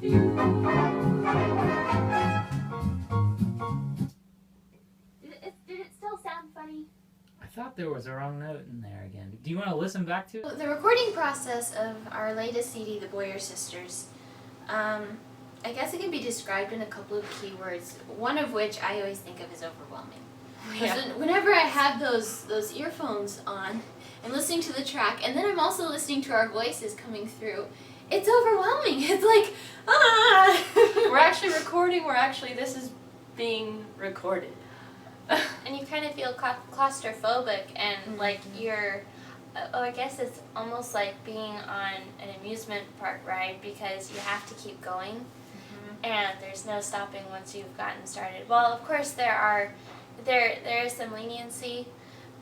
of you. Did it still sound funny? I thought there was a wrong note in there again. Do you want to listen back to it? The recording process of our latest CD, The Boyer Sisters, I guess it can be described in a couple of key words, one of which I always think of as overwhelming. Yeah. Whenever I have those earphones on, I'm listening to the track, and then I'm also listening to our voices coming through. It's overwhelming. It's like, We're actually recording. This is being recorded. and you kind of feel claustrophobic, and like you're, I guess it's almost like being on an amusement park ride because you have to keep going, and there's no stopping once you've gotten started. Well, of course there is some leniency,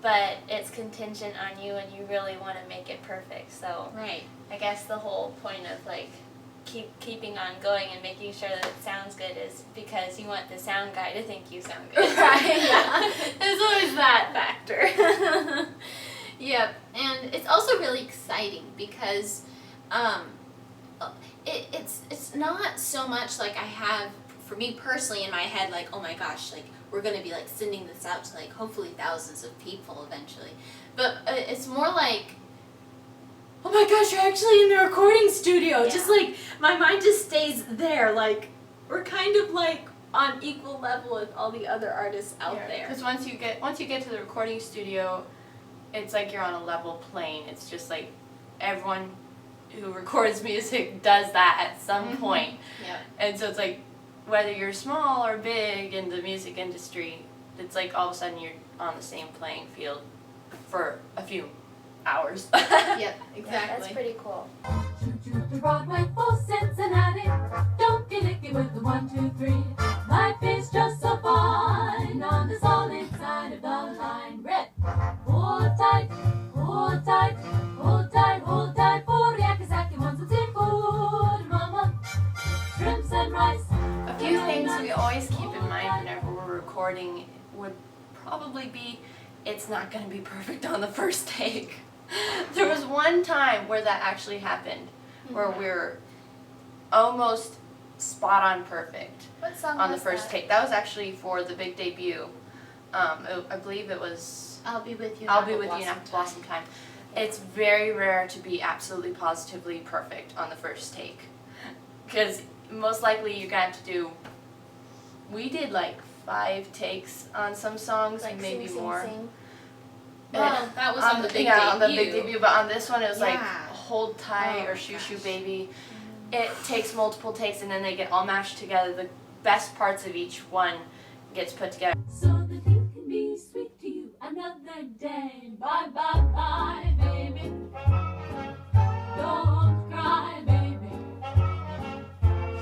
but it's contingent on you, and you really want to make it perfect. So Right. I guess the whole point of like keeping on going and making sure that it sounds good is because you want the sound guy to think you sound good. Right. Yeah. There's always that factor. Yep. And it's also really exciting because it's not so much like I have, for me personally in my head, like, oh my gosh, like we're going to be like sending this out to like hopefully thousands of people eventually. But it's more like, oh my gosh, you're actually in the recording studio. Yeah. Just like, my mind just stays there. Like, we're kind of like on equal level with all the other artists out there. Because once you get to the recording studio, it's like you're on a level plane. It's just like everyone who records music does that at some point. Yep. And so it's like whether you're small or big in the music industry, it's like all of a sudden you're on the same playing field for a few hours. Yep, exactly. Yeah, that's pretty cool. Choo-choo to Broadway for Cincinnati. Don't get licky with the 1, 2, 3. Life is just so fine on the solid side of the line. Red. Hold tight, hold tight, hold tight, hold tight. For yakizaki wants some seafood, mama. Shrimps and rice. A few things we always keep in mind whenever we're recording would probably be it's not going to be perfect on the first take. There was one time where that actually happened, where we were almost spot on perfect What song on the was first that? take. That was actually for the big debut. I believe it was I'll Be With You. I'll Be With You in Apple Blossom Time. It's very rare to be absolutely positively perfect on the first take, because most likely you're going to have to do, we did like 5 takes on some songs, Like maybe sing, more. sing. Well, that was on the big on the big debut. debut, but on this one it was like Yeah. Hold Tight Oh or my Shoo-Shoo gosh. Baby. It takes multiple takes and then they get all mashed together. The best parts of each one gets put together. So that he can be sweet to you another day. Bye, bye, bye, baby. Don't cry, baby.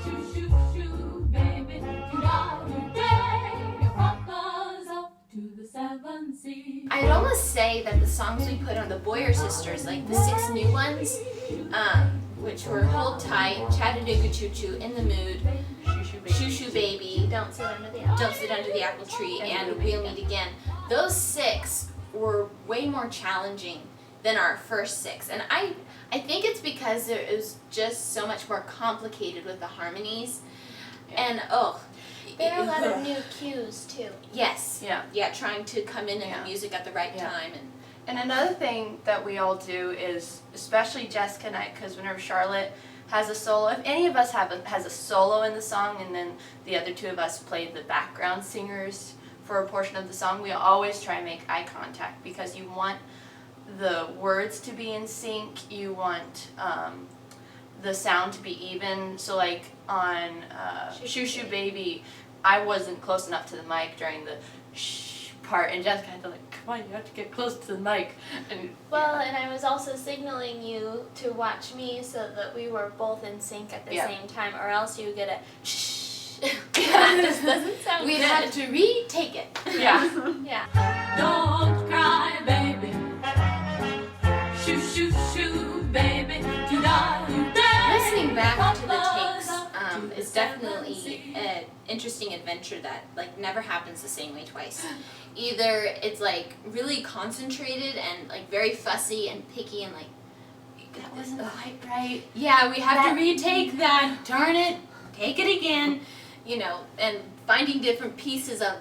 Shoo, shoo, shoo, baby. Today, your papa's off to the 7 seas. I'd almost say that the songs we put on the Boyer Sisters, like the 6 new ones, which were Hold Tight, Chattanooga Choo Choo, In the Mood, Shoo-Shoo Baby. Shoo-Shoo Baby, Don't Sit Under the Apple Tree, and We'll Meet Again. Those 6 were way more challenging than our first 6. And I think it's because it was just so much more complicated with the harmonies. And There are a lot of new cues too. Yes. Yeah. Yeah, trying to come in Yeah. the music at the right Yeah. time. And another thing that we all do is, especially Jessica and I, because whenever Charlotte has a solo, if any of us has a solo in the song and then the other 2 of us play the background singers for a portion of the song, we always try and make eye contact because you want the words to be in sync, you want the sound to be even. So like on Shoo-Shoo Baby, I wasn't close enough to the mic during the shh part, and Jessica had to like, come on, you have to get close to the mic. And Well, and I was also signaling you to watch me so that we were both in sync at the Yeah. same time, or else you get a shh. That just doesn't sound We'd good. have to retake it. yeah. Yeah. Don't cry, baby. Shoo, shoo, shoo, baby. Listening back to the takes is definitely an interesting adventure that like never happens the same way twice. Either it's like really concentrated and like very fussy and picky and like that wasn't quite right. Yeah, we have That- to retake that. Darn it. Take it again. You know, and finding different pieces of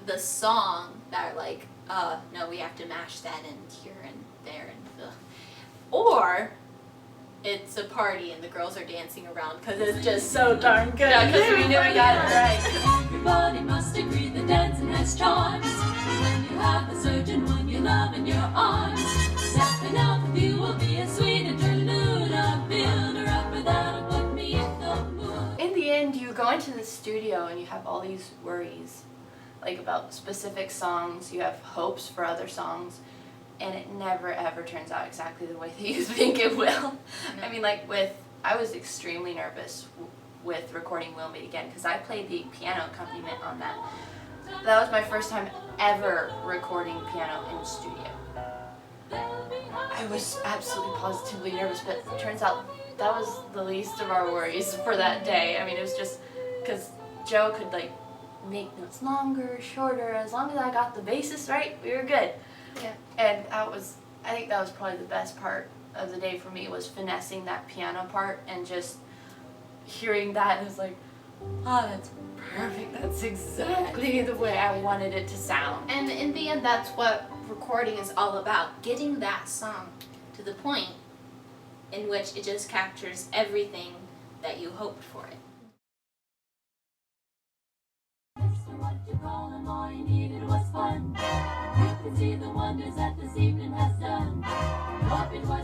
the song that are like, no, we have to mash that in here and there and ugh. Or it's a party and the girls are dancing around because it's just so darn good. Yeah, because we knew we got it right. Everybody must agree that dancing has charms. When you have a certain one you love in your arms, stepping out with you will be a sweet interlude. A builder up without put me in the mood. In the end, you go into the studio and you have all these worries, like about specific songs. You have hopes for other songs, and it never ever turns out exactly the way that you think it will. I mean, like I was extremely nervous with recording We'll Meet Again because I played the piano accompaniment on that. That was my first time ever recording piano in the studio. I was absolutely positively nervous, but it turns out that was the least of our worries for that day. I mean, it was just because Joe could like make notes longer, shorter. As long as I got the basis right, we were good. Yeah. And I think that was probably the best part of the day for me, was finessing that piano part and just hearing that, and it was like, oh, that's perfect. That's exactly the way I wanted it to sound. And in the end, that's what recording is all about. Getting that song to the point in which it just captures everything that you hoped for it. Mr. What you call him, all you needed was fun. You can see the wonders that this evening has done. Hope it was